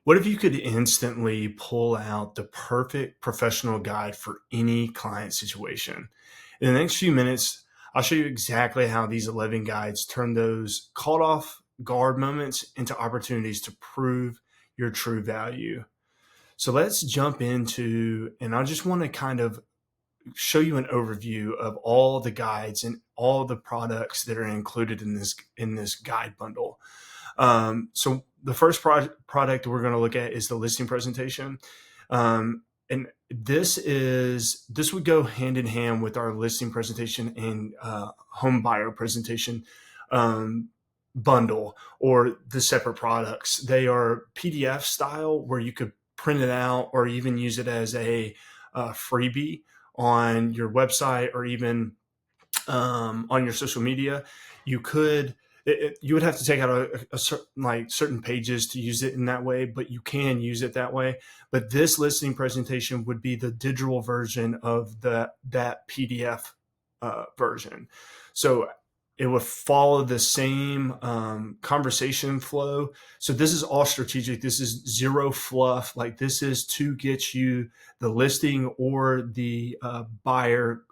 What if you could instantly pull out the perfect professional guide for any client situation? In the next few minutes, I'll show you exactly how these 11 guides turn those caught off guard moments into opportunities to prove your true value. So let's jump into, and I just want to kind of show you an overview of all the guides and all the products that are included in this guide bundle. So the first product we're going to look at is the listing presentation. And this would go hand in hand with our listing presentation and home buyer presentation bundle, or the separate products. They are PDF style where you could print it out or even use it as a freebie on your website or even on your social media. You could you would have to take out certain pages to use it in that way, but you can use it that way. But this listing presentation would be the digital version of that PDF version. So it would follow the same conversation flow. So this is all strategic. This is zero fluff. Like, this is to get you the listing or the buyer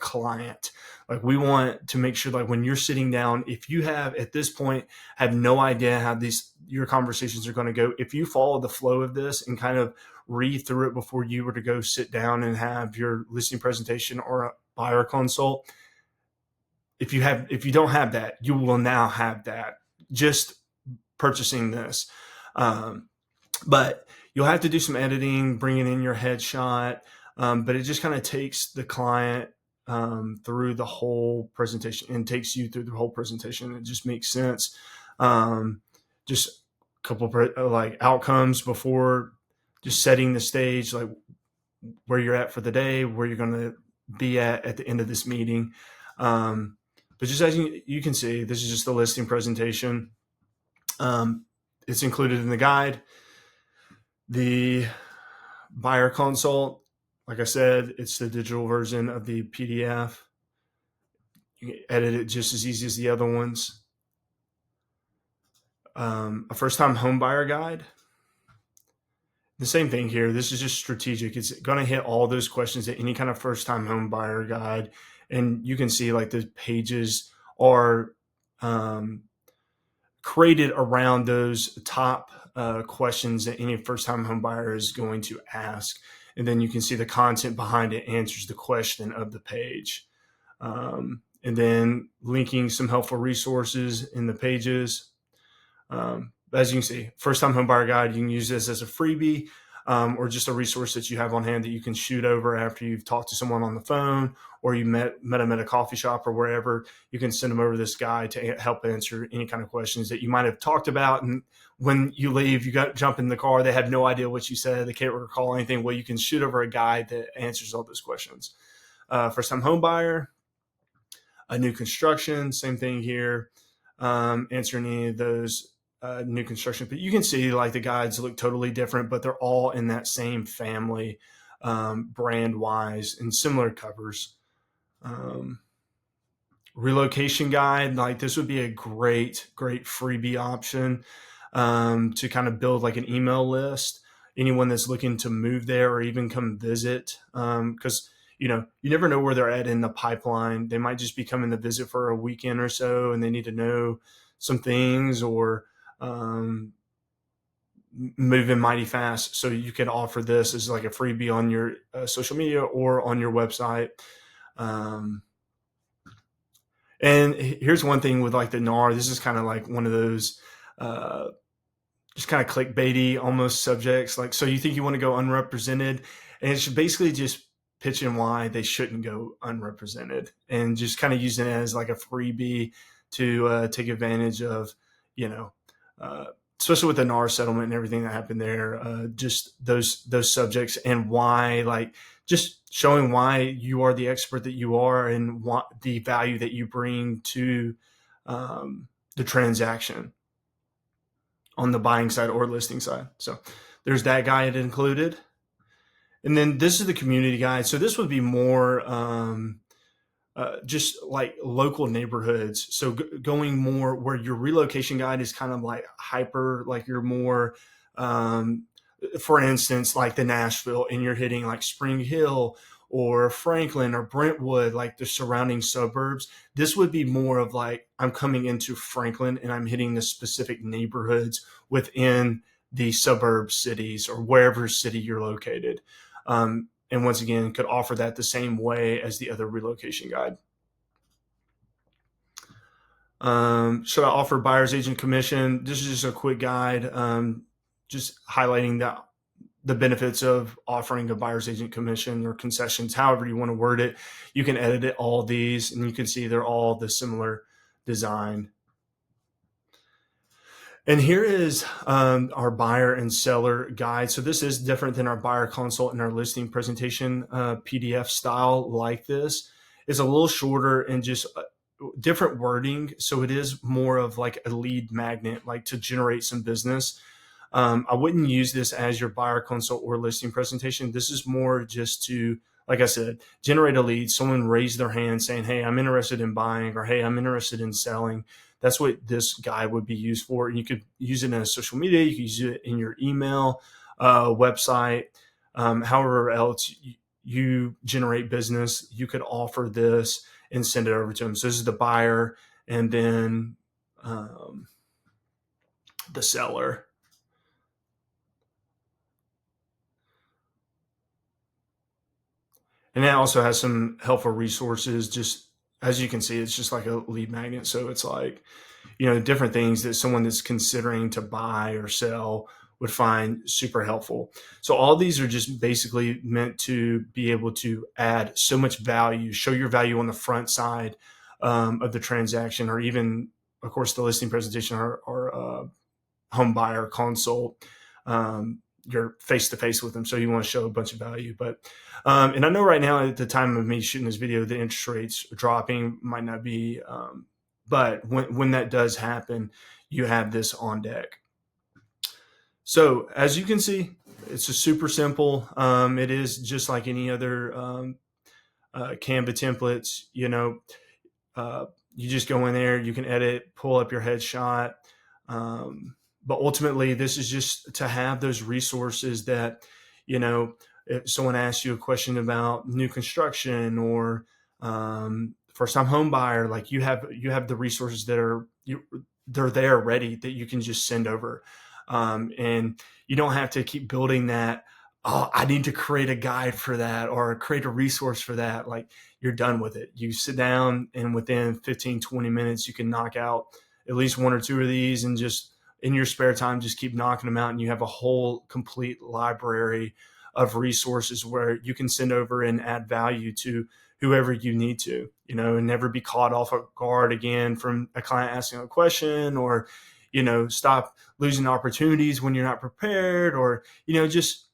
client. Like, we want to make sure, like, when you're sitting down, if you have at this point have no idea how your conversations are going to go, if you follow the flow of this and kind of read through it before you were to go sit down and have your listing presentation or a buyer consult, if you don't have that, you will now have that just purchasing this. But you'll have to do some editing, bringing in your headshot, but it just kind of takes the client through the whole presentation and takes you through the whole presentation. It just makes sense. Just a couple of outcomes before, just setting the stage, like where you're at for the day, where you're going to be at the end of this meeting. But just as you can see, this is just the listing presentation. It's included in the guide. The buyer consult, like I said, it's the digital version of the PDF. You can edit it just as easy as the other ones. A first-time home buyer guide. The same thing here. This is just strategic. It's going to hit all those questions that any kind of first-time home buyer guide. And you can see, like, the pages are created around those top questions that any first-time home buyer is going to ask. And then you can see the content behind it answers the question of the page. And then linking some helpful resources in the pages. As you can see, first-time home buyer guide, you can use this as a freebie, or just a resource that you have on hand that you can shoot over after you've talked to someone on the phone, or you met them at a coffee shop or wherever. You can send them over this guide to help answer any kind of questions that you might have talked about. And when you leave, you jump in the car, they have no idea what you said, they can't recall anything. Well, you can shoot over a guide that answers all those questions. First-time home buyer, a new construction, same thing here, answering any of those new construction. But you can see, like, the guides look totally different, but they're all in that same family, brand wise, and similar covers. Relocation guide, like, this would be a great freebie option to kind of build like an email list. Anyone that's looking to move there or even come visit, because you never know where they're at in the pipeline. They might just be coming to visit for a weekend or so, and they need to know some things, or moving mighty fast. So you can offer this as like a freebie on your social media or on your website. And here's one thing with, like, the NAR. This is kind of like one of those just kind of clickbaity almost subjects. Like, so you think you want to go unrepresented, and it's basically just pitching why they shouldn't go unrepresented, and just kind of using it as like a freebie to take advantage of, especially with the NAR settlement and everything that happened there, just those subjects, and why, like, just showing why you are the expert that you are and what the value that you bring to the transaction on the buying side or listing side. So there's that guide included. And then this is the community guide. So this would be more just like local neighborhoods. So going more where your relocation guide is kind of like hyper, like you're more For instance, like the Nashville, and you're hitting like Spring Hill or Franklin or Brentwood, like the surrounding suburbs. This would be more of like, I'm coming into Franklin and I'm hitting the specific neighborhoods within the suburb cities or wherever city you're located. And once again, could offer that the same way as the other relocation guide. Should I offer buyer's agent commission? This is just a quick guide, just highlighting the benefits of offering a buyer's agent commission or concessions, however you want to word it. You can edit it, all these, and you can see they're all the similar design. And here is our buyer and seller guide. So this is different than our buyer consult and our listing presentation PDF style like this. It's a little shorter and just different wording. So it is more of like a lead magnet, like to generate some business. I wouldn't use this as your buyer consult or listing presentation. This is more just to, like I said, generate a lead. Someone raised their hand saying, hey, I'm interested in buying, or hey, I'm interested in selling. That's what this guide would be used for. And you could use it in social media. You could use it in your email, website, however else you generate business. You could offer this and send it over to them. So this is the buyer, and then the seller. And that also has some helpful resources. Just as you can see, it's just like a lead magnet. So it's like, different things that someone that's considering to buy or sell would find super helpful. So all these are just basically meant to be able to add so much value, show your value on the front side of the transaction, or even, of course, the listing presentation or home buyer consult. You're face to face with them, so you want to show a bunch of value. But and I know right now at the time of me shooting this video, the interest rates dropping might not be, but when that does happen, you have this on deck. So as you can see, it's a super simple. It is just like any other Canva templates. You just go in there, you can edit, pull up your headshot. But ultimately, this is just to have those resources that, if someone asks you a question about new construction or first time home buyer, like you have the resources that they're there ready that you can just send over. And you don't have to keep building that. Oh, I need to create a guide for that or create a resource for that. Like, you're done with it. You sit down and within 15, 20 minutes, you can knock out at least one or two of these, and just in your spare time, just keep knocking them out. And you have a whole complete library of resources where you can send over and add value to whoever you need to, and never be caught off guard again from a client asking a question, or, stop losing opportunities when you're not prepared, or, just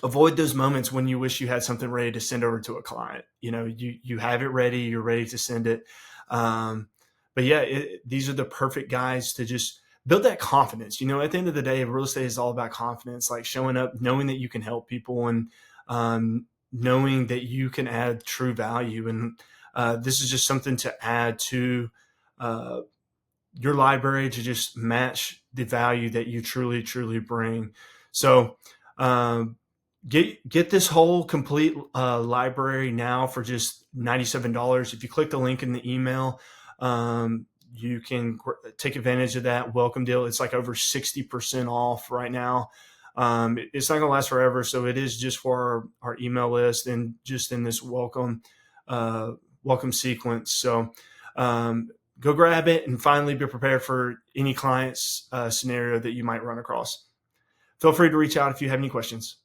avoid those moments when you wish you had something ready to send over to a client. You have it ready, you're ready to send it. But yeah, these are the perfect guides to just build that confidence. At the end of the day, real estate is all about confidence, like showing up, knowing that you can help people, and knowing that you can add true value. And this is just something to add to your library to just match the value that you truly, truly bring. So get this whole complete library now for just $97. If you click the link in the email, you can take advantage of that welcome deal. It's like over 60% off right now. It's not going to last forever, so it is just for our email list and just in this welcome sequence. So go grab it and finally be prepared for any client's scenario that you might run across. Feel free to reach out if you have any questions.